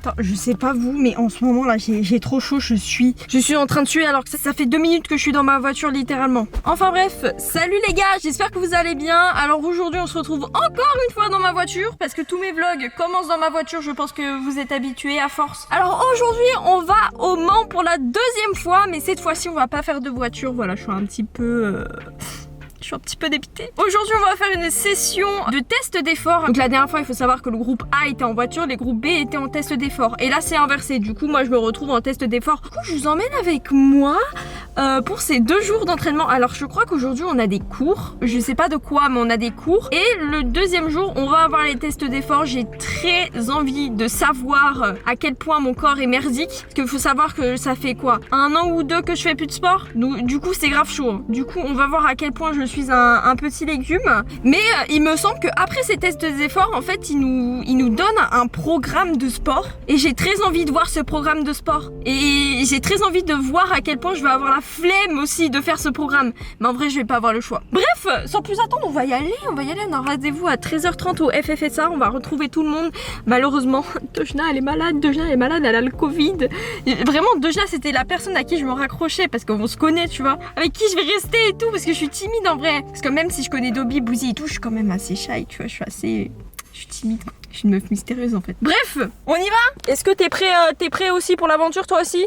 Attends, je sais pas vous, mais en ce moment là, j'ai trop chaud, je suis en train de suer alors que ça fait 2 minutes que je suis dans ma voiture littéralement. Enfin bref, salut les gars, j'espère que vous allez bien. Alors aujourd'hui, on se retrouve encore une fois dans ma voiture parce que tous mes vlogs commencent dans ma voiture, je pense que vous êtes habitués à force. Alors aujourd'hui, on va au Mans pour la 2e fois, mais cette fois-ci, on va pas faire de voiture. Voilà, je suis un petit peu... Je suis un petit peu dépitée. Aujourd'hui, on va faire une session de test d'effort. Donc la dernière fois, il faut savoir que le groupe A était en voiture, les groupes B étaient en test d'effort. Et là, c'est inversé. Du coup, moi, je me retrouve en test d'effort. Du coup, je vous emmène avec moi pour ces 2 jours d'entraînement. Alors, je crois qu'aujourd'hui, on a des cours. Je sais pas de quoi, mais on a des cours. Et le 2e jour, on va avoir les tests d'effort. J'ai très envie de savoir à quel point mon corps est merdique. Parce qu'il faut savoir que ça fait quoi, 1 an ou 2 que je fais plus de sport. Du coup, c'est grave chaud. Du coup, on va voir à quel point je suis un petit légume, mais il me semble qu'après ces tests d'effort, en fait, il nous donne un programme de sport et j'ai très envie de voir ce programme de sport et j'ai très envie de voir à quel point je vais avoir la flemme aussi de faire ce programme, mais en vrai je vais pas avoir le choix. Bref, sans plus attendre, on va y aller, on a rendez-vous à 13h30 au FFSA, on va retrouver tout le monde. Malheureusement, Dejna elle est malade, elle a le Covid. Vraiment, Dejna c'était la personne à qui je me raccrochais parce qu'on se connaît, tu vois, avec qui je vais rester et tout, parce que je suis timide en vrai. Parce que même si je connais Dobby, Bouzy et tout, je suis quand même assez shy, tu vois, je suis timide. Je suis une meuf mystérieuse en fait. Bref, on y va. Est-ce que t'es prêt aussi pour l'aventure, toi aussi?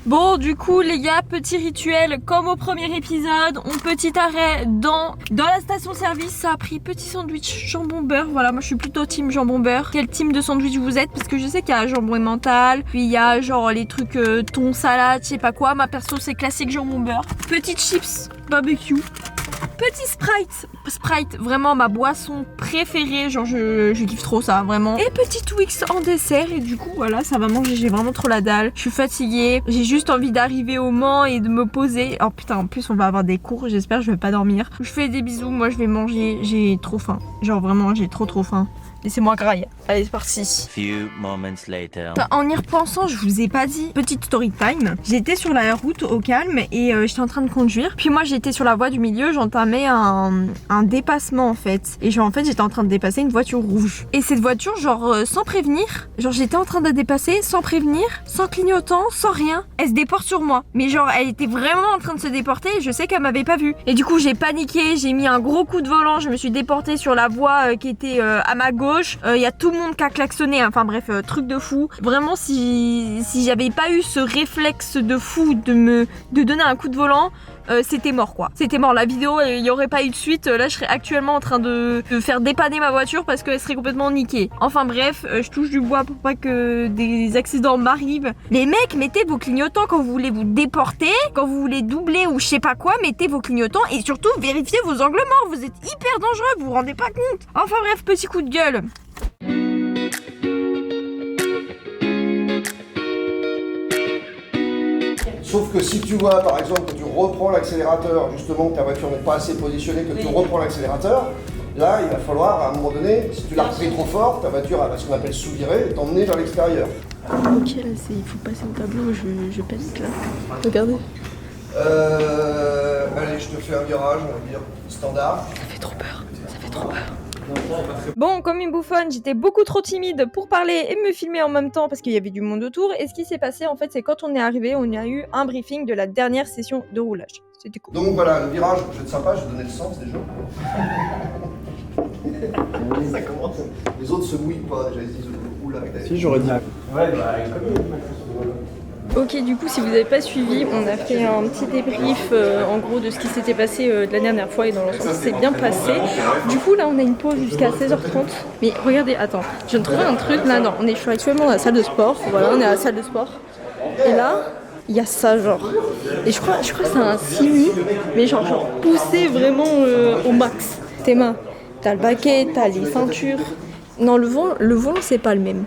Bon, du coup les gars, petit rituel comme au premier épisode, petit arrêt dans la station service. Ça a pris petit sandwich jambon beurre. Voilà, moi je suis plutôt team jambon beurre. Quel team de sandwich vous êtes? Parce que je sais qu'il y a jambon emmental, puis il y a genre les trucs thon salade, je sais pas quoi. Ma perso c'est classique jambon beurre. Petite chips barbecue. Petit Sprite, vraiment ma boisson préférée, genre je kiffe trop ça, vraiment. Et petit Twix en dessert et du coup voilà, ça va manger, j'ai vraiment trop la dalle. Je suis fatiguée, j'ai juste envie d'arriver au Mans et de me poser. Oh putain, en plus on va avoir des cours, j'espère que je vais pas dormir. Je fais des bisous, moi je vais manger, j'ai trop faim. Genre vraiment, j'ai trop faim. Laissez-moi grailler. Allez, c'est parti. Few moments later. En y repensant, je vous ai pas dit, petite story time. J'étais sur la route au calme et j'étais en train de conduire. Puis moi, j'étais sur la voie du milieu, j'entamais un dépassement en fait. Et genre en fait, j'étais en train de dépasser une voiture rouge. Et cette voiture, genre sans prévenir, genre j'étais en train de la dépasser sans prévenir, sans clignotant, sans rien. Elle se déporte sur moi. Mais genre, elle était vraiment en train de se déporter et je sais qu'elle m'avait pas vue. Et du coup, j'ai paniqué, j'ai mis un gros coup de volant, je me suis déportée sur la voie qui était à ma gauche. Il y a tout le monde qui a klaxonné, enfin bref, truc de fou. Vraiment, si j'avais pas eu ce réflexe de fou de donner un coup de volant, c'était mort quoi. C'était mort, la vidéo, il n'y aurait pas eu de suite. Là, je serais actuellement en train de faire dépanner ma voiture parce qu'elle serait complètement niquée. Enfin bref, je touche du bois pour pas que des accidents m'arrivent. Les mecs, mettez vos clignotants quand vous voulez vous déporter, quand vous voulez doubler ou je sais pas quoi, mettez vos clignotants et surtout vérifiez vos angles morts. Vous êtes hyper dangereux, vous vous rendez pas compte. Enfin bref, petit coup de gueule. Sauf que si tu vois, par exemple, que tu reprends l'accélérateur, justement, que ta voiture n'est pas assez positionnée, que tu reprends l'accélérateur, là, il va falloir, à un moment donné, si tu l'as repris trop fort, ta voiture, elle va ce qu'on appelle sous-virer et t'emmener vers l'extérieur. Ok, là, il faut passer au tableau, je panique, là. Regardez. Allez, je te fais un virage, on va dire, standard. Ça fait trop peur, ça fait trop peur. Bon, comme une bouffonne, j'étais beaucoup trop timide pour parler et me filmer en même temps parce qu'il y avait du monde autour. Et ce qui s'est passé, en fait, c'est quand on est arrivé, on a eu un briefing de la dernière session de roulage. C'était cool. Donc voilà, le virage, je vais être sympa, je vais donner le sens déjà. Ça commence. Les autres se mouillent pas, déjà ils se disent oula avec ta... Si, j'aurais dit. Ouais, bah, Ok, du coup, si vous n'avez pas suivi, on a fait un petit débrief en gros de ce qui s'était passé de la dernière fois et dans l'ensemble, c'est bien passé. Du coup, là, on a une pause jusqu'à 16h30. Mais regardez, attends, je viens de trouver un truc là. Non, je suis actuellement dans la salle de sport. Voilà, on est à la salle de sport. Et là, il y a ça, genre. Et je crois que c'est un simi, mais genre poussé vraiment au max. Tes mains, t'as le baquet, t'as les ceintures. Non, le volant, c'est pas le même.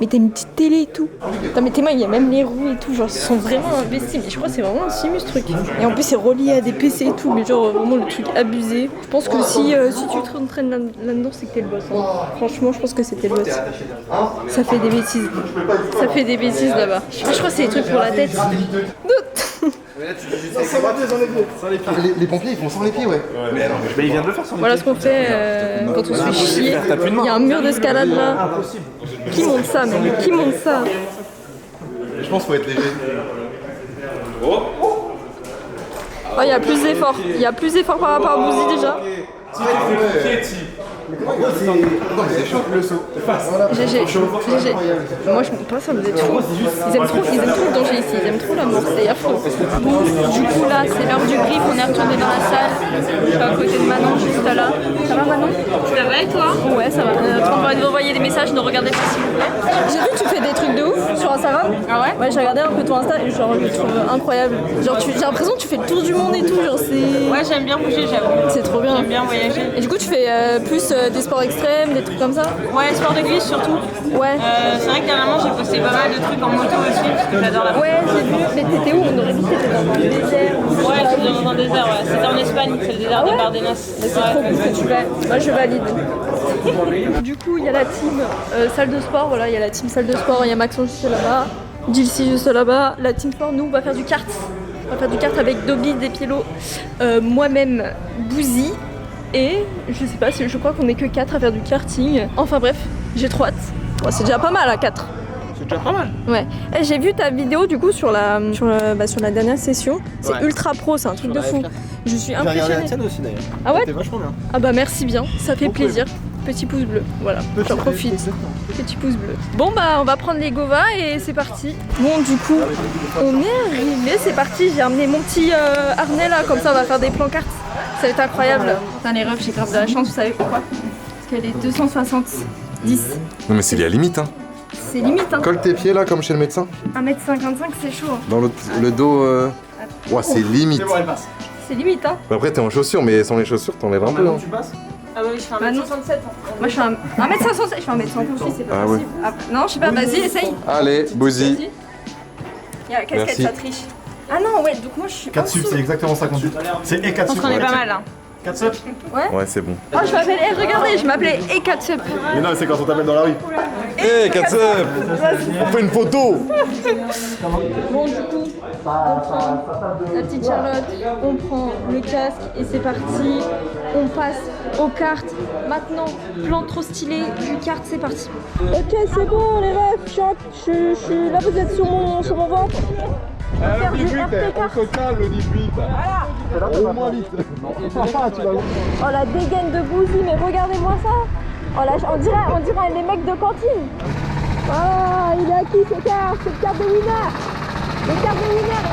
Mais t'as une petite télé et tout. Attends, mais tes mains, il y a même les roues et tout. Genre, ils sont vraiment investis. Mais je crois que c'est vraiment un simu ce truc. Et en plus, c'est relié à des PC et tout. Mais genre, vraiment le truc abusé. Je pense que si tu te entraînes là-dedans, c'est que t'es le boss. Hein. Franchement, je pense que c'était le boss. Ça fait des bêtises. Ça fait des bêtises là-bas. Ah, je crois que c'est des trucs pour la tête. Les pompiers ils font sans les pieds, ouais. Mais il vient de le faire sans les Voilà ce qu'on fait quand on se fait chier. Il y a un mur d'escalade là. Impossible. Qui monte ça, même? Qui monte ça? Je pense qu'il faut être léger. Oh, il y a plus d'efforts. Il y a plus d'efforts par rapport à Bouzy déjà. C'est chaud le saut. GG. Moi je monte pas ça, vous êtes fous. Ils aiment trop le danger ici, ils aiment trop la mort, c'est affreux. Bon, du coup là c'est l'heure du griffe, on est retourné dans la salle. Je suis à côté de Manon juste là. Ça va Manon? Ça va et toi? Ouais ça va. On va nous envoyer des messages, ne regardez pas s'il vous plaît. J'ai vu que tu fais des trucs de ouf sur Instagram. Ah ouais? Ouais j'ai regardé un peu ton Insta et genre je le trouve incroyable. Genre j'ai l'impression que tu fais le tour du monde et tout, genre c'est... Ouais, j'aime bien bouger, j'avoue. C'est trop bien. J'aime bien voyager. Et du coup tu fais plus des sports extrêmes, des trucs comme ça? Ouais, sport de glisse surtout. Ouais. C'est vrai que dernièrement j'ai posté pas mal de trucs en moto aussi parce que j'adore la moto. Ouais, j'ai vu, mais t'étais où? On aurait dit que t'étais dans un désert. Ouais, j'étais dans un désert, ouais. C'était en Espagne, c'est le désert des Bardenas. Mais c'est trop cool que tu vas. Moi je valide. Du coup, il y a la team salle de sport, voilà, il y a la team salle de sport, il y a Maxon juste là-bas, Gilcy juste là-bas, la team sport, nous on va faire du kart. On va faire du kart avec Dobby, Despiello, moi-même, Bouzy. Et je sais pas, je crois qu'on est que 4 à faire du karting. Enfin bref, j'ai trop hâte. Bon, c'est déjà pas mal à 4. C'est déjà pas mal. Ouais. Et j'ai vu ta vidéo du coup sur la dernière session. C'est Ouais. ultra pro, c'est un truc de fou. Je suis J'ai regardé la impressionnée. tienne aussi d'ailleurs. Ah ouais? C'était vachement bien. Ah bah merci bien, ça fait Beaucoup plaisir. Petit pouce bleu, voilà, j'en profite. Petit pouce bleu. Bon bah on va prendre les Gova et c'est parti. Bon du coup, on est arrivé, c'est parti. J'ai amené mon petit harnais là, comme ça on va faire des plans cartes. Ça va être incroyable. Putain les refs, j'ai grave de la chance, vous savez pourquoi? Parce qu'elle est 270. Non mais c'est la limite hein. C'est limite hein. Colle tes pieds là comme chez le médecin. 1m55 c'est chaud. Hein. Dans le dos. Ouais c'est limite. C'est bon, elle passe. C'est limite hein. Après t'es en chaussures mais sans les chaussures t'enlèves un peu. Maintenant Hein. tu passes. Ah bah oui, je fais Bah non. 1m67. Moi je fais 1m67, je fais 1m58, c'est pas Ah ouais. possible. Après- non je sais pas, vas-y essaye. Allez, Bouzy. Vas-y. Il y a casquette, Merci. ça triche. Ah non, ouais, donc moi je suis. 4 sub, c'est exactement ça qu'on dit. C'est et 4 Je sub. pense qu'on est pas mal, hein. 4 sub? Ouais c'est bon. Oh, je m'appelle. Eh, regardez, je m'appelais Ekatsup. Mais non, c'est quand on t'appelle dans la rue. Hé Katsup, on fait une photo. Bon, du coup, on prend la petite Charlotte, on prend le casque et c'est parti. On passe aux cartes. Maintenant, plan trop stylé du kart, c'est parti. Ok, c'est bon, les refs, je suis là, vous êtes sur mon ventre. Faire du RP kart. le 18. Voilà. Au moins vite. Oh la dégaine de Bouzy, mais regardez-moi ça. Oh là, on dirait les mecs de cantine. Ah, il est à qui ce carte? C'est le carte de winner. Le carte de winner.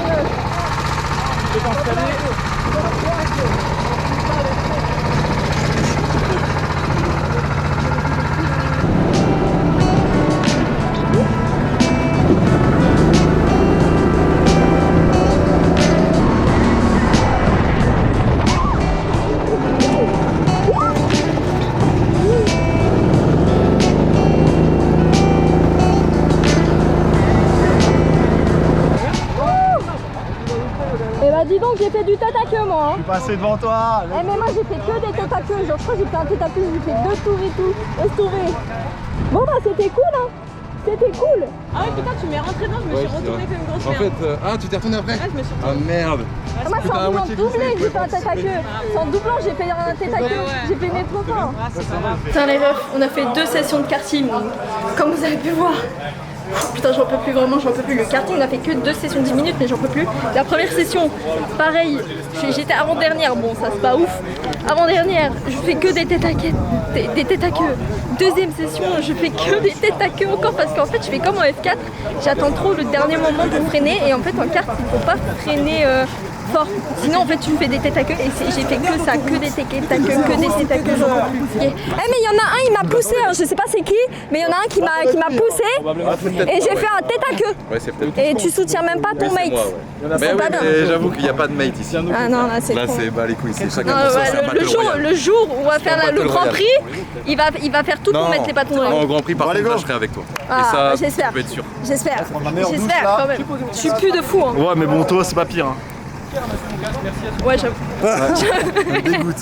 Eh bah dis donc, j'ai fait du tête à queue moi. Hein. Je suis passé devant toi. Eh mais moi j'ai fait que des têtes à queue, genre je crois que j'ai fait un tête à queue, j'ai fait 2 tours et tout, laisse tomber. Bon bah c'était cool hein, c'était cool. Ah ouais, putain, tu m'es rentré dedans, je me suis retournée comme une grosse merde. ah tu t'es retourné après. Ouais, je me suis Ah merde. Ah, moi c'est en voulant doubler que j'ai fait un tête à queue. C'est en doublant j'ai fait un tête à queue, ouais. j'ai fait mes trop fort. Ah, c'est pas grave. Putain les refs, on a fait 2 sessions de karting, comme vous avez pu voir. Putain j'en peux plus vraiment, j'en peux plus. Le karting on a fait que 2 sessions de 10 minutes mais j'en peux plus. La première session, pareil, j'étais avant-dernière, bon ça c'est pas ouf. Avant-dernière, je fais que des têtes à queue, des têtes à queue. Deuxième session, je fais que des têtes à queue encore parce qu'en fait je fais comme en F4, j'attends trop le dernier moment pour freiner et en fait en kart il faut pas freiner fort. Sinon en fait tu me fais des têtes à queue et j'ai fait que ça, que des têtes à queue, que des têtes à queue, j'en peux plus. Eh mais il y en a un, il m'a poussé, hein, je sais pas c'est qui, mais il y en a un qui m'a poussé et j'ai fait un tête à queu. Ouais c'est peut-être. Et tu soutiens même pas ton mate. Mais C'est oui pas dingue. mais j'avoue qu'il n'y a pas de mate ici. Ah non là c'est Là con. c'est bah les couilles, c'est chacun Non, pour soi, ouais, c'est un battle royale. le jour où on va faire battle le Grand royale. Prix, il va faire tout pour mettre les bâtons dans Non, les au Grand Prix par Bon, allez, contre là go. je serai avec toi. Ah, Et ça, j'espère. tu peux être sûr. J'espère, la meilleure douche, j'espère là. quand même. Je suis plus de fou hein. Ouais, mais bon, toi, c'est pas pire. Hein. Ouais j'avoue. Dégoûte.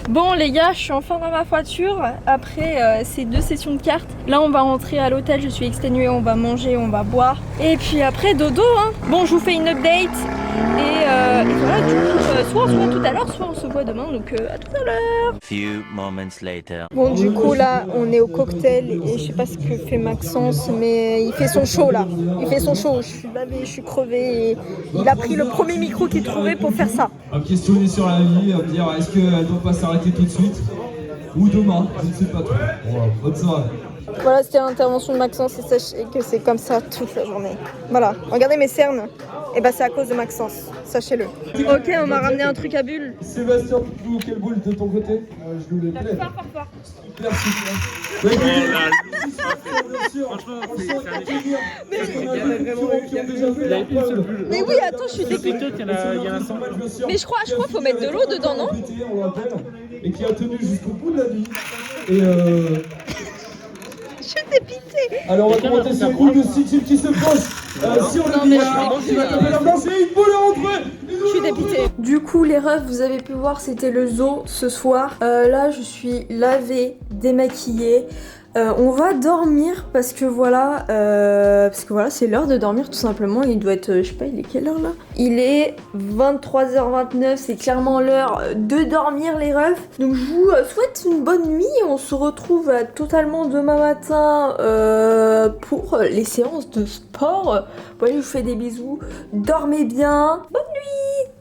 Bon les gars, je suis enfin dans ma voiture après ces 2 sessions de cartes. Là on va rentrer à l'hôtel, je suis exténuée, on va manger, on va boire. Et puis après dodo hein. Bon je vous fais une update. Et voilà, du coup, soit on se voit tout à l'heure, soit on se voit demain, donc à tout à l'heure. Few moments later. Bon, du coup, là, on est au cocktail et je sais pas ce que fait Maxence, mais il fait son show là. Il fait son show. Je suis lavée, je suis crevée et il a pris le premier micro qu'il trouvait pour faire ça. À me questionner sur la vie, à me dire est-ce qu'elle ne doit pas s'arrêter tout de suite ou demain, je ne sais pas trop. Voilà, bonne soirée. Voilà, c'était l'intervention de Maxence et sachez que c'est comme ça toute la journée. Voilà, regardez mes cernes. Et bah c'est à cause de Maxence, sachez-le. Ok, on m'a ramené un truc à bulles. Sébastien, tu joues quelle boule de ton côté? Je nous les plais. Fort. Super, super. Mais oui, attends, je suis dépitée. Mais je crois faut mettre de l'eau dedans, non? On l'appelle, et qui a tenu jusqu'au bout de la nuit. Et Je suis dépitée. alors on va commenter sur une boule de 6 types qui se pose sur le billard. Qui va taper la planche et une boule à rentrer. Je suis dépitée. Du coup, les refs, vous avez pu voir, c'était le zoo ce soir. Là, je suis lavée, démaquillée. On va dormir parce que voilà, c'est l'heure de dormir tout simplement. Il doit être, je sais pas, il est quelle heure là? Il est 23h29, c'est clairement l'heure de dormir les refs. Donc je vous souhaite une bonne nuit. On se retrouve totalement demain matin pour les séances de sport. Voilà, je vous fais des bisous. Dormez bien. Bonne nuit.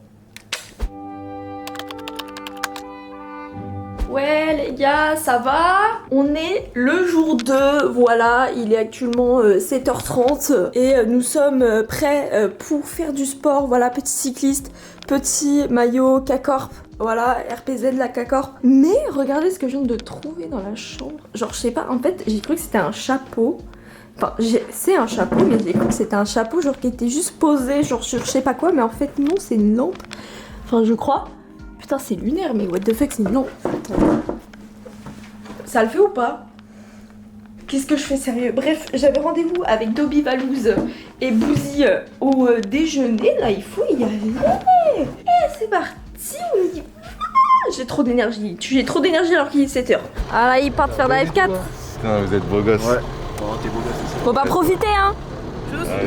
Ouais les gars, ça va? On est le jour 2, voilà, il est actuellement 7h30 et nous sommes prêts pour faire du sport. Voilà, petit cycliste, petit maillot K-Corp, voilà, RPZ la K-Corp. Mais regardez ce que je viens de trouver dans la chambre. Genre je sais pas, en fait j'ai cru que c'était un chapeau. Enfin, c'est un chapeau, mais j'ai cru que c'était un chapeau genre qui était juste posé genre sur je sais pas quoi, mais en fait non, c'est une lampe. Enfin je crois. Putain, c'est lunaire, mais what the fuck, c'est une lampe. Ça le fait ou pas? Qu'est-ce que je fais sérieux? Bref, j'avais rendez-vous avec Dobby Valouz et Bouzy au déjeuner. Là, il faut y aller. Et c'est parti. On dit... J'ai trop d'énergie. J'ai trop d'énergie alors qu'il est 7h. Ah là, ils partent faire de la F4. Putain, vous êtes beaux gosses. Ouais. Oh, t'es beau gosse aussi. Faut pas profiter, hein.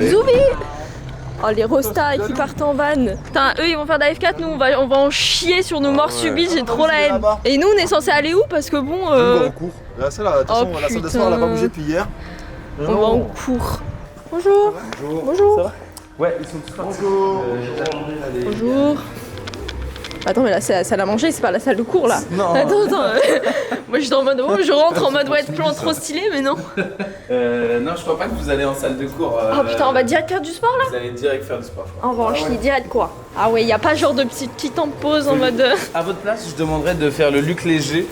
Zoubi. Oh les rostas qui partent en van. Putain, eux ils vont faire de la F4, nous on va en chier sur nos morts subites, j'ai trop la haine. Et nous on est censé aller où? Parce que bon... On va en cours. La salle, attention, la salle de sport elle a pas bougé depuis hier. On va en cours. Bonjour. Bonjour. Ça va? Ouais, ils sont tous partis. Bonjour. Bonjour. Attends, mais là c'est la salle à manger, c'est pas la salle de cours là. Non. Attends. Moi je suis en mode, je rentre en mode ouais, plan trop stylé, mais non. Non, je crois pas que vous allez en salle de cours. Oh putain, on va direct faire du sport là? Vous allez direct faire du sport. On va en chier direct quoi. Ah ouais, y a pas genre de petit temps de pause en mode... À votre place, je demanderais de faire le Luc léger.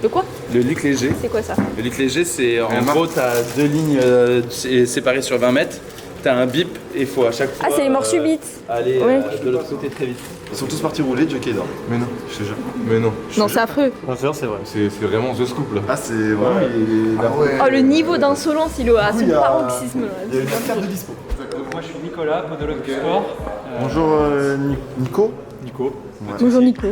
De quoi? Le Luc léger. C'est quoi ça? Le Luc léger, c'est en gros, t'as 2 lignes séparées sur 20 mètres. T'as un bip et il faut à chaque fois. Ah, c'est les morts subites. Aller Ouais. de l'autre côté très vite. Ils sont tous partis rouler, Jockey dort. Mais non, je te jure. Mais non. Non, c'est affreux. C'est vrai. C'est vraiment The Scoop là. Ah, c'est vraiment. Oh, le niveau d'insolence, il est à son paroxysme là. Il y a une carte de dispo. Moi je suis Nicolas, podologue du sport. Bonjour Nico. Nico. Bonjour Nico.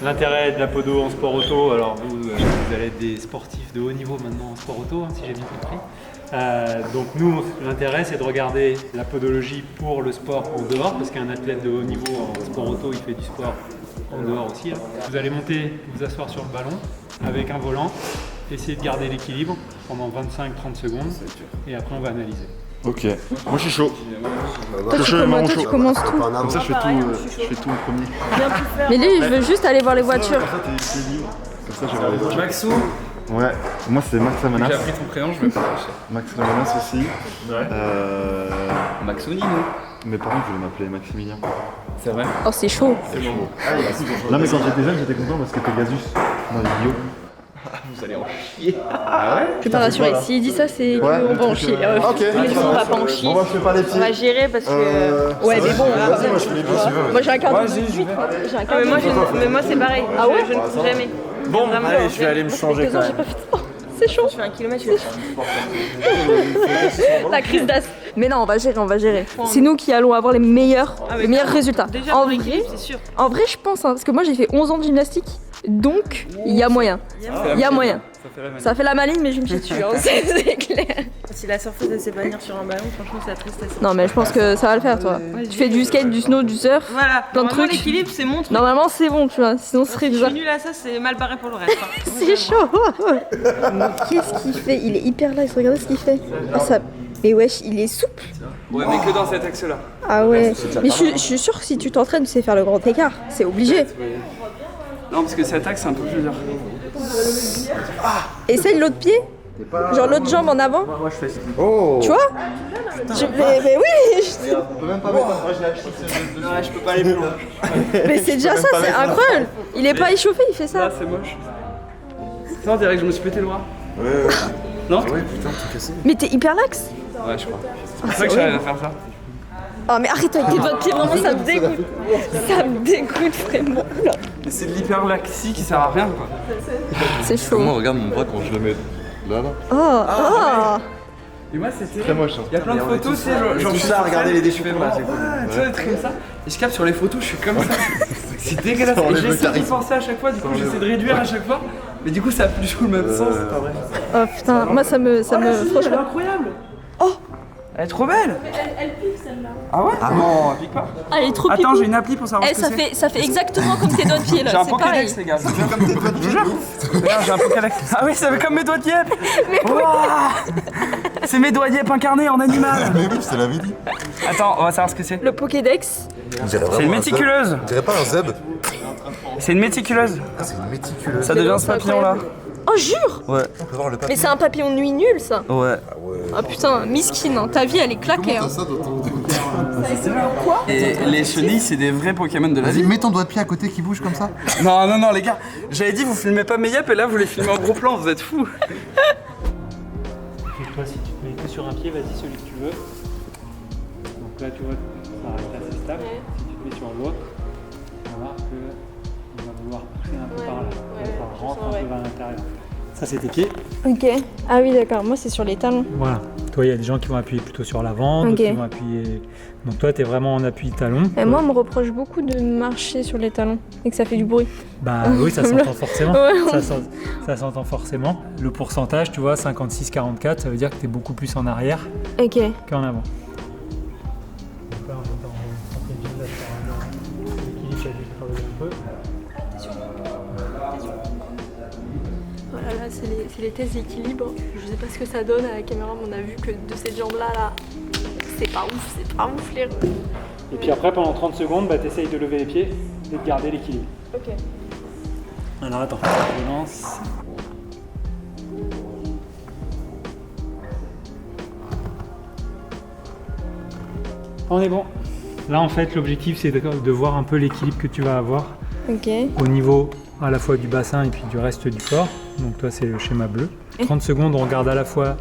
L'intérêt de la podo en sport auto, alors vous allez être des sportifs de haut niveau maintenant en sport auto, hein, si j'ai bien compris. Donc nous, l'intérêt c'est de regarder la podologie pour le sport en dehors, parce qu'un athlète de haut niveau en sport auto, il fait du sport en dehors aussi. Hein. Vous allez monter, vous asseoir sur le ballon avec un volant, essayer de garder l'équilibre pendant 25-30 secondes, et après on va analyser. Ok. Moi je suis chaud. Toi tu commences tout. Comme ça je fais tout en premier. Mais lui, je veux juste aller voir les voitures. Comme ça t'es libre. Comme ça je vais voir les voitures. Maxou, Ouais. Moi c'est Max Amanas. j'ai appris ton prénom, je me fais lâcher. Max Amanas aussi. Maxou Nino. Mes parents voulaient m'appeler Maximilien. C'est vrai. Oh, c'est chaud. Non mais quand j'étais jeune j'étais content parce que t'es Gazus dans les vidéos. Vous allez en chier. Ah ouais? Je peux pas rassurer, s'il dit ça, c'est qu'on va en chier. Ok. Mais on va pas en chier. Bon, moi je fais pas les pieds. On va gérer parce que... Ouais, mais bon, Vas-y, moi je fais les pieds si tu veux. moi j'ai un quart de 18. J'ai un quart de 18. Mais moi c'est pareil. Ah ouais? Je ne cours jamais. Bon, allez, je vais aller me changer quand J'ai même. pas fait de sport. C'est chaud. Je fais 1 kilomètre. La crise d'as. Mais non, on va gérer. C'est nous qui allons avoir les meilleurs résultats. Déjà En pour vrai, l'équilibre, c'est sûr. je pense, hein, parce que moi j'ai fait 11 ans de gymnastique, donc il y a moyen. Il y a moyen. Ça fait la maline, mais je me chie dessus, hein, c'est clair. Si la surfeuse elle sait pas venir sur un ballon, franchement c'est la tristesse. Non, mais je pense que ça va le faire, toi. Tu fais du skate, du snow, du surf. Voilà, plein de normalement, trucs. l'équilibre c'est mon truc. Normalement, c'est bon, tu vois. Sinon, ce serait Si je bizarre. suis nulle à ça, c'est mal barré pour le reste. Hein. C'est chaud. Mais qu'est-ce qu'il fait? Il est hyper lax, regardez ce qu'il fait. Oh, ça... Mais wesh, il est souple. Ouais, mais que dans cet axe-là. Ah ouais. Mais je suis sûre que si tu t'entraînes, tu sais faire le grand écart. C'est obligé. Non, parce que cet axe c'est un peu plus dur. Essaye l'autre pied. Genre l'autre jambe en avant. Moi je fais ça. Oh. Tu vois? Mais oui. On peut même pas mettre un fragile. Ouais, je peux pas aller plus loin. Mais c'est déjà ça, c'est incroyable. Il est pas échauffé, il fait ça. Là, c'est moche. Ça, on dirait que je me suis pété le bras. Ouais. Non? Ouais, putain, t'es cassé. Mais t'es hyper lax. Ouais, je crois. C'est pour ça que j'arrive à faire ça. Oh mais arrête avec tes doigts de pied, vraiment ça me dégoûte. Ça me dégoûte vraiment. Oula. Mais c'est de l'hyperlaxie qui sert à rien, quoi. C'est chaud. Moi, regarde mon bras quand je le mets là. Oh. Et moi, c'était. Très moche. Il y a plein de photos, tu sais, genre. Tout ça, regardez les déchets. Tu vois, des trucs comme ça. Et je capte sur les photos, je suis comme ça. C'est dégueulasse. Et j'essaie d'y penser à chaque fois, du coup, j'essaie de réduire à chaque fois. Mais du coup, ça a plus du coup le même sens, c'est pas vrai. Oh putain, moi ça me Elle est franchement. incroyable. Oh, elle est trop belle. Elle pique celle-là. Ah ouais? Ah non, elle pique pas. Ah, elle est trop Attends, pipou. j'ai une appli pour savoir Eh, ce que c'est. ça fait exactement comme tes doigts de pied là, J'ai un c'est pareil. Pokédex, les gars. C'est comme tes doigts de pied. Regarde, j'ai un Pokédex. Ah oui, ça fait comme mes doigts de yep. C'est mes doigts de yep incarnés en animal. Mais oui, je te l'avais dit. Attends, on va savoir ce que c'est. Le Pokédex. C'est une méticuleuse. On dirait pas un zeb. C'est une méticuleuse. Ah, c'est une méticuleuse. Ça devient ce papillon là. Oh jure. Ouais. On peut voir le Mais papier. c'est un papillon de nuit nul ça. Ouais. Ah putain, miskin, hein. Ta vie elle est claquée. Hein. Ça d'autant. Et les chenilles, c'est des vrais Pokémon de la Vas-y, vie. mets ton doigt de pied à côté qui bouge comme ça. Non, non, non, les gars. J'avais dit, vous filmez pas mes yep et là, vous les filmez en gros plan. Vous êtes fous. Et toi, si tu te mets que sur un pied, vas-y celui que tu veux. Donc là, tu vois, ça reste assez stable. Si tu te mets sur l'autre, tu vas voir qu'il va vouloir pousser un peu par là. Ça rentre un peu vers l'intérieur. Ça, c'est tes pieds. Ok. Ah oui d'accord, moi c'est sur les talons. Voilà. Toi, il y a des gens qui vont appuyer plutôt sur l'avant, d'autres qui vont appuyer. Donc toi, t'es vraiment en appui talon. Et moi on me reproche beaucoup de marcher sur les talons et que ça fait du bruit. Bah oui, ça s'entend forcément. Ouais. Ça s'entend forcément. Le pourcentage, tu vois, 56-44, ça veut dire que t'es beaucoup plus en arrière Ok. qu'en avant. Donc là, on est dans l'équilibre, ça a dû travailler un peu. Voilà, là c'est les tests d'équilibre. Je sais pas ce que ça donne à la caméra, mais on a vu que de cette jambe là, c'est pas ouf les. Et puis après, pendant 30 secondes, bah, t'essayes de lever les pieds et de garder l'équilibre. Ok. Alors attends, je lance. On est bon. Là, en fait, l'objectif, c'est de voir un peu l'équilibre que tu vas avoir Ok. au niveau à la fois du bassin et puis du reste du corps. Donc toi, c'est le schéma bleu. 30 secondes, on regarde à la fois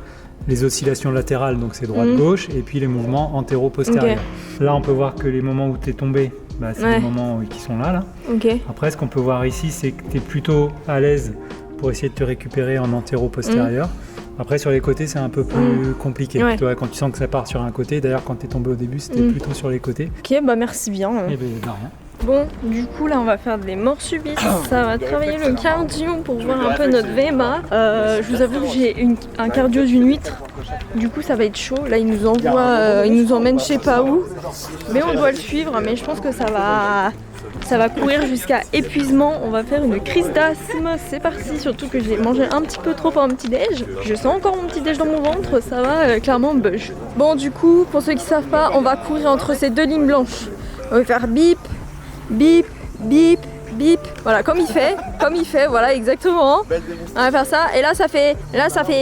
les oscillations latérales, donc c'est droite-gauche, et puis les mouvements antéro-postérieurs. Là, on peut voir que les moments où tu es tombé, bah, c'est les moments qui sont là. Ok. Après, ce qu'on peut voir ici, c'est que tu es plutôt à l'aise pour essayer de te récupérer en antéro-postérieur. Après, sur les côtés, c'est un peu plus compliqué. Ouais. Tu vois, quand tu sens que ça part sur un côté, d'ailleurs, quand tu es tombé au début, c'était plutôt sur les côtés. Ok, bah merci bien. Et ben, de rien. Bon, du coup là on va faire des morts subites, ça va travailler le cardio pour voir un peu notre VMA. Je vous avoue que j'ai un cardio d'une huître, du coup ça va être chaud. Là il nous envoie, il nous emmène je sais pas où, mais on doit le suivre. Mais je pense que ça va courir jusqu'à épuisement. On va faire une crise d'asthme, c'est parti. Surtout que j'ai mangé un petit peu trop pour un petit déj. Je sens encore mon petit déj dans mon ventre, ça va clairement bug. Bon du coup, pour ceux qui savent pas, on va courir entre ces deux lignes blanches. On va faire bip, bip, bip, bip. Voilà, comme il fait, voilà, exactement. On va faire ça, et là ça fait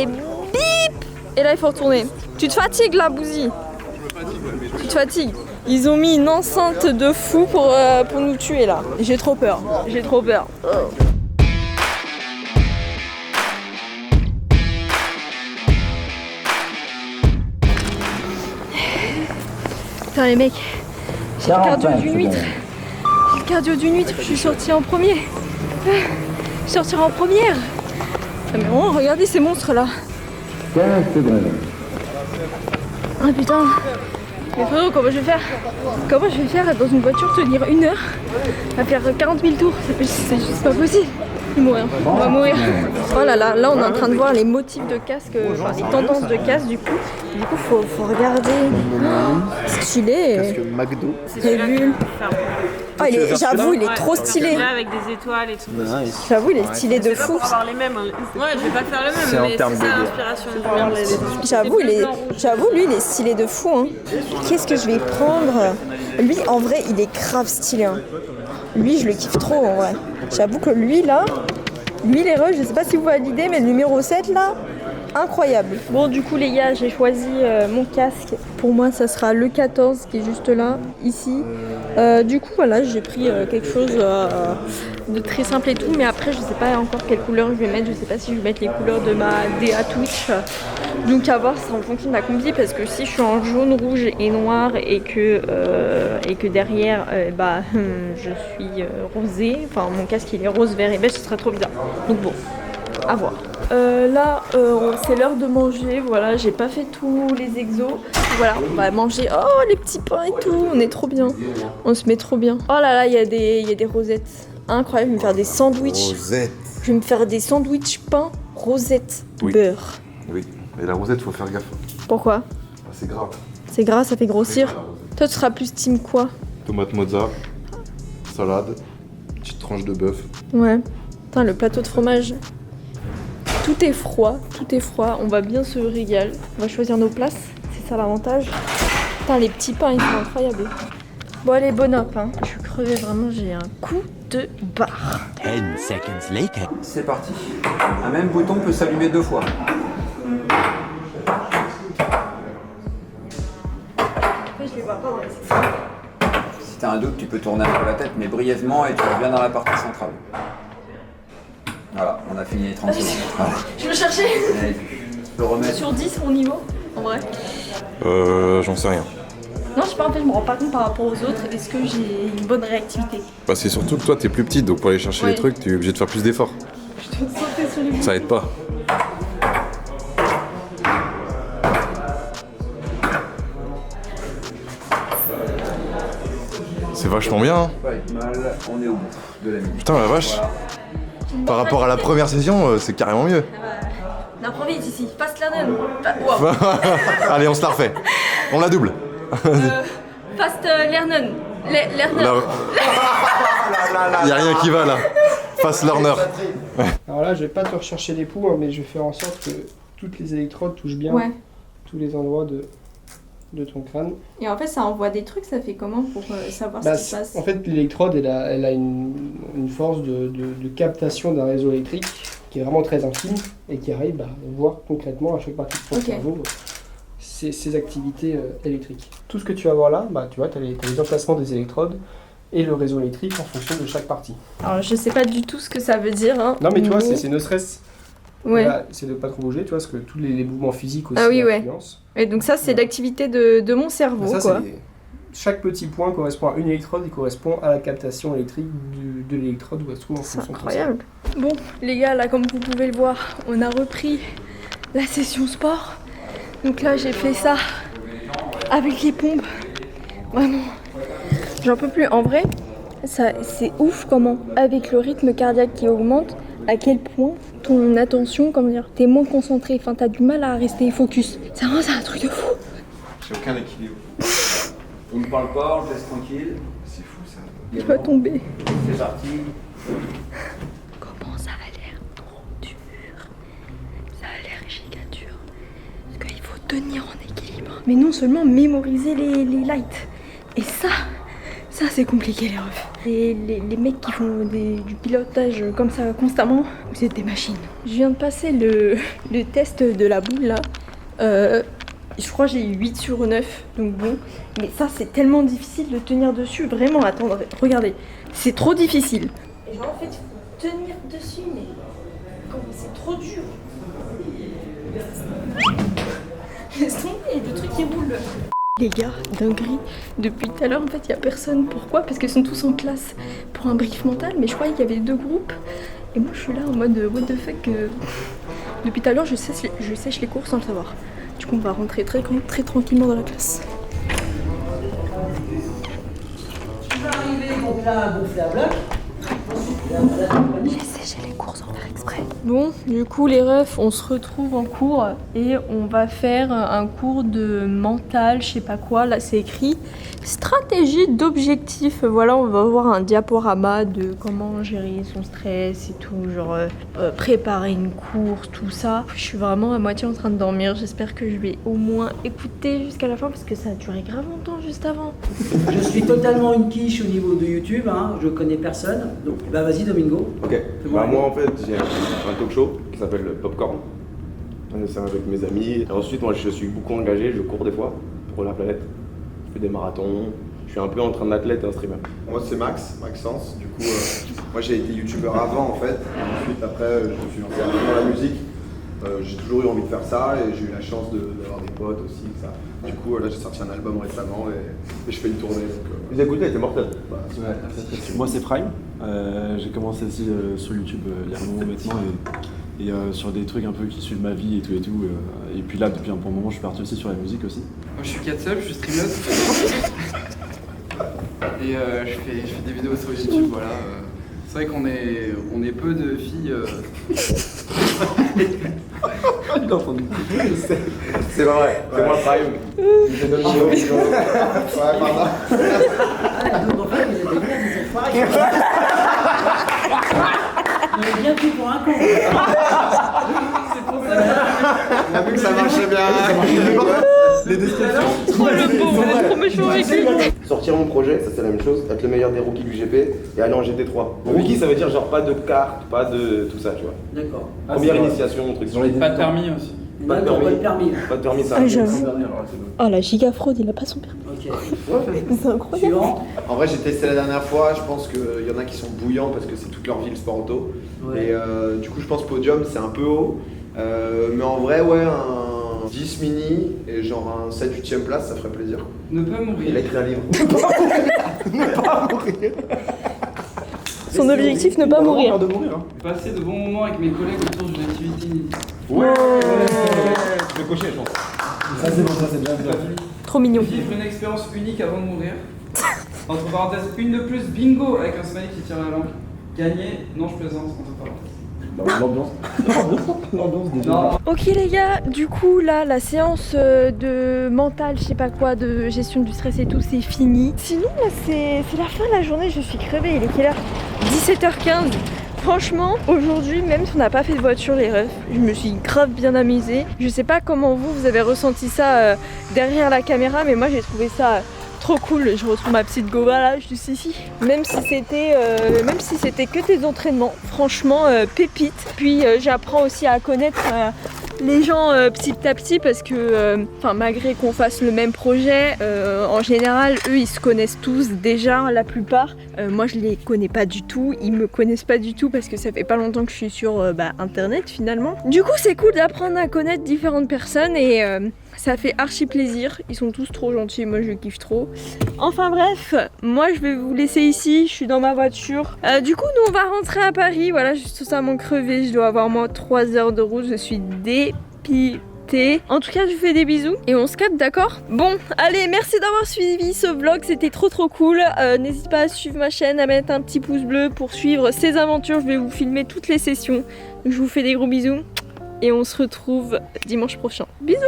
bip. Et là il faut retourner. Tu te fatigues là, Bouzy? Tu te fatigues. Ils ont mis une enceinte de fou pour nous tuer là. J'ai trop peur, Putain les mecs, j'ai le cardio d'une huître. Je suis sortie en premier. Je sortirai en première. Ah, mais oh, regardez ces monstres là. Ah putain. Mais frérot, comment je vais faire dans une voiture tenir 1 heure à faire 40 000 tours? C'est juste pas possible. Mourir. On va mourir. Oh là là, là on est en train de voir les motifs de casque, enfin les tendances de casque du coup. Du coup faut regarder. Stylé. Casque McDo. Régule. Oh, j'avoue, il est trop stylé. Avec des étoiles et tout. J'avoue, il est stylé de fou. Pour avoir les mêmes. Ouais, je vais pas faire le même, C'est en mais termes c'est ça de- l'inspiration. J'avoue, lui, il est stylé de fou. Hein. Qu'est-ce que je vais prendre? Lui, en vrai, il est grave stylé. Hein. Lui, je le kiffe trop, en vrai. J'avoue que lui, là, lui, les rushs, je sais pas si vous voyez l'idée, mais le numéro 7, là, incroyable. Bon, du coup, les gars, j'ai choisi mon casque. Pour moi, ça sera le 14 qui est juste là, ici. Du coup, voilà, j'ai pris quelque chose de très simple et tout, mais après, je sais pas encore quelle couleur je vais mettre. Je sais pas si je vais mettre les couleurs de ma DA Twitch. Donc, à voir, c'est en fonction de ma combi, parce que si je suis en jaune, rouge et noir et que derrière, je suis rosée, enfin, mon casque il est rose, vert et beige, ce serait trop bizarre. Donc, bon, à voir. Là, c'est l'heure de manger. Voilà, j'ai pas fait tous les exos. Voilà, on va manger. Oh, les petits pains et tout. On est trop bien. On se met trop bien. Oh là là, il y a des rosettes. Incroyable. Je vais me faire des sandwichs. Rosette. Je vais me faire des sandwichs pain rosette Oui. beurre. Oui, mais la rosette, faut faire gaffe. Pourquoi? C'est grave. C'est gras, ça fait grossir. Toi, tu seras plus team quoi? Tomate mozza, salade, petite tranche de bœuf. Ouais. Putain, le plateau de fromage. Tout est froid, on va bien se régaler. On va choisir nos places, c'est ça l'avantage. Putain, les petits pains, ils sont incroyables. Bon, allez, bon up, hein. Je suis crevée, vraiment, j'ai un coup de barre. 10 seconds later. C'est parti. Un même bouton peut s'allumer 2 fois. Je les vois pas dans les sections. Si t'as un doute, tu peux tourner un peu la tête, mais brièvement, et tu reviens dans la partie centrale. Voilà, on a fini les 30 secondes. Voilà. Je me cherchais. Allez, tu peux remettre. Sur 10, mon niveau, en vrai. J'en sais rien. Non, je sais pas, en fait, je me rends pas compte par rapport aux autres. Est-ce que j'ai une bonne réactivité? Bah, c'est surtout que toi, t'es plus petite, donc pour aller chercher Ouais. les trucs, tu es obligé de faire plus d'efforts. Je dois sauter sur les bouts. Ça aide pas. C'est vachement bien, hein. Pas être mal, on est au bout de la minute. Putain, la vache. Par rapport à la première session, c'est carrément mieux. L'improvise ici, fast learner. Wow. Allez, on se la refait. On la double. Fast learner. Learner. Y'a rien qui va là. Fast learner. Alors là, je vais pas te rechercher les poux, hein, mais je vais faire en sorte que toutes les électrodes touchent bien tous les endroits de ton crâne. Et en fait, ça envoie des trucs, ça fait comment pour savoir Bah, ce qui se passe? en fait, l'électrode, elle a une force de captation d'un réseau électrique qui est vraiment très infime et qui arrive à voir concrètement à chaque partie de ton cerveau ses activités électriques. Tout ce que tu vas voir là, bah, tu vois, tu as les emplacements des électrodes et le réseau électrique en fonction de chaque partie. Alors, je sais pas du tout ce que ça veut dire. Hein, Non, mais tu vois, c'est no stress. Ouais. Voilà, c'est de pas trop bouger, tu vois, parce que tous les mouvements physiques aussi influencent. Et donc ça, c'est l'activité de mon cerveau, Ça, quoi. Chaque petit point correspond à une électrode et correspond à la captation électrique de l'électrode où elle se trouve en C'est fonction de ton incroyable. Bon, les gars, là, comme vous pouvez le voir, on a repris la session sport. Donc là, j'ai fait ça avec les pompes. Vraiment, j'en peux plus. En vrai, c'est ouf comment, avec le rythme cardiaque qui augmente, à quel point ton attention, comment dire, t'es moins concentré, enfin t'as du mal à rester focus. C'est vraiment, c'est un truc de fou. J'ai aucun équilibre. On ne parle pas, on le laisse tranquille. C'est fou ça. Il va tomber. C'est parti. Comment ça a l'air trop dur. Ça a l'air giga dur. Parce qu'il faut tenir en équilibre. Mais non seulement mémoriser les lights. Et ça c'est compliqué les refs. Les mecs qui font du pilotage comme ça constamment, vous êtes des machines. Je viens de passer le test de la boule là. Je crois que j'ai eu 8 sur 9, donc bon. Mais ça, c'est tellement difficile de tenir dessus. Vraiment, attendez, regardez. C'est trop difficile. Et genre, en fait, il faut tenir dessus, mais c'est trop dur. Laisse tomber, le truc qui roule. Les gars, dinguerie. Depuis tout à l'heure, en fait, il n'y a personne. Pourquoi? Parce qu'ils sont tous en classe pour un brief mental, mais je croyais qu'il y avait 2 groupes. Et moi, je suis là en mode what the fuck. Depuis tout à l'heure, je sèche les cours sans le savoir. Du coup, on va rentrer très tranquillement dans la classe. Tu vas arriver donc là à gonfler à bloc. Ensuite, J'ai séché les cours sans faire exprès. Bon, du coup les refs, on se retrouve en cours et on va faire un cours de mental, je sais pas quoi. Là c'est écrit stratégie d'objectif. Voilà, on va voir un diaporama de comment gérer son stress et tout, genre préparer une course, tout ça. Je suis vraiment à moitié en train de dormir. J'espère que je vais au moins écouter jusqu'à la fin parce que ça a duré grave longtemps juste avant. Je suis totalement une quiche au niveau de YouTube, hein. Je connais personne. Donc bah vas-y Domingo. Ok. Bah, moi en fait j'ai un talk show qui s'appelle Popcorn. C'est avec mes amis. Et ensuite moi je suis beaucoup engagé, je cours des fois pour la planète. Je fais des marathons. Je suis un peu en train d'athlète et un streamer. Moi c'est Maxence. Du coup moi j'ai été youtubeur avant en fait. Et ensuite après je me suis lancé dans la musique. J'ai toujours eu envie de faire ça et j'ai eu la chance d'avoir des potes aussi. Ça. Du coup là j'ai sorti un album récemment et je fais une tournée. Vous écoutez, t'es mortel. Moi c'est Prime. J'ai commencé aussi sur YouTube il y a un moment maintenant et sur des trucs un peu qui suivent ma vie et tout. Et puis là depuis un bon moment je suis parti aussi sur la musique aussi. Moi je suis Katsub, je suis streameuse. Et je fais des vidéos sur YouTube, voilà. C'est vrai qu'on est peu de filles. Il a entendu. C'est pas vrai, c'est moi Prime. J'ai Domingo. Ouais, pardon. Donc en fait, vous êtes bien des enfoirés. On est bien pris pour un con. On a vu que ça marchait bien. Les descriptions. Trop le pauvre, il est trop méchant avec lui. Sortir mon projet, ça c'est la même chose, être le meilleur des rookies du GP et aller en GT3. Rookie ça veut dire genre pas de carte, pas de tout ça, tu vois. D'accord. Première initiation, truc. Pas de permis aussi. Pas de permis. Pas de permis. Pas de permis, ça. Ah, j'avoue. Oh la giga fraude, il a pas son permis. Ok. C'est incroyable. Suivant. En vrai j'ai testé la dernière fois, je pense qu'il y en a qui sont bouillants parce que c'est toute leur vie le sport auto. Ouais. Et du coup je pense podium c'est un peu haut. Mais en vrai ouais un 10 mini et genre un 7-8ème place ça ferait plaisir. Ne pas mourir. Il a écrit un livre. Ne pas mourir. Son objectif, ne pas mourir. Passer de bons moments avec mes collègues autour d'une activité inédite. Ouais. Je vais cocher je pense. Ça c'est bon, ça c'est bien. Trop mignon. Vivre une expérience unique avant de mourir. Entre parenthèses, une de plus, bingo avec un smiley qui tire la langue. Gagner, non je plaisante, entre parenthèses. L'ambiance déjà. Ok les gars, du coup là la séance de mental, je sais pas quoi, de gestion du stress et tout, c'est fini. Sinon là c'est la fin de la journée, je suis crevée. Il est quelle heure? 17h15. Franchement, aujourd'hui, même si on n'a pas fait de voiture les refs, je me suis grave bien amusée. Je sais pas comment vous avez ressenti ça derrière la caméra, mais moi j'ai trouvé ça trop cool. Je retrouve ma petite Gova là, juste ici. Même si c'était que des entraînements, franchement pépite. Puis j'apprends aussi à connaître les gens petit à petit parce que malgré qu'on fasse le même projet, en général eux ils se connaissent tous déjà la plupart. Moi je les connais pas du tout, ils me connaissent pas du tout parce que ça fait pas longtemps que je suis sur internet finalement. Du coup c'est cool d'apprendre à connaître différentes personnes et ça fait archi plaisir, ils sont tous trop gentils, moi je kiffe trop. Enfin bref, moi je vais vous laisser ici, je suis dans ma voiture. Du coup nous on va rentrer à Paris, voilà, juste totalement crevée, je dois avoir moi 3 heures de route, je suis dépitée. En tout cas je vous fais des bisous et on se capte, d'accord? Bon, allez, merci d'avoir suivi ce vlog, c'était trop cool. N'hésite pas à suivre ma chaîne, à mettre un petit pouce bleu pour suivre ces aventures, je vais vous filmer toutes les sessions. Je vous fais des gros bisous et on se retrouve dimanche prochain. Bisous!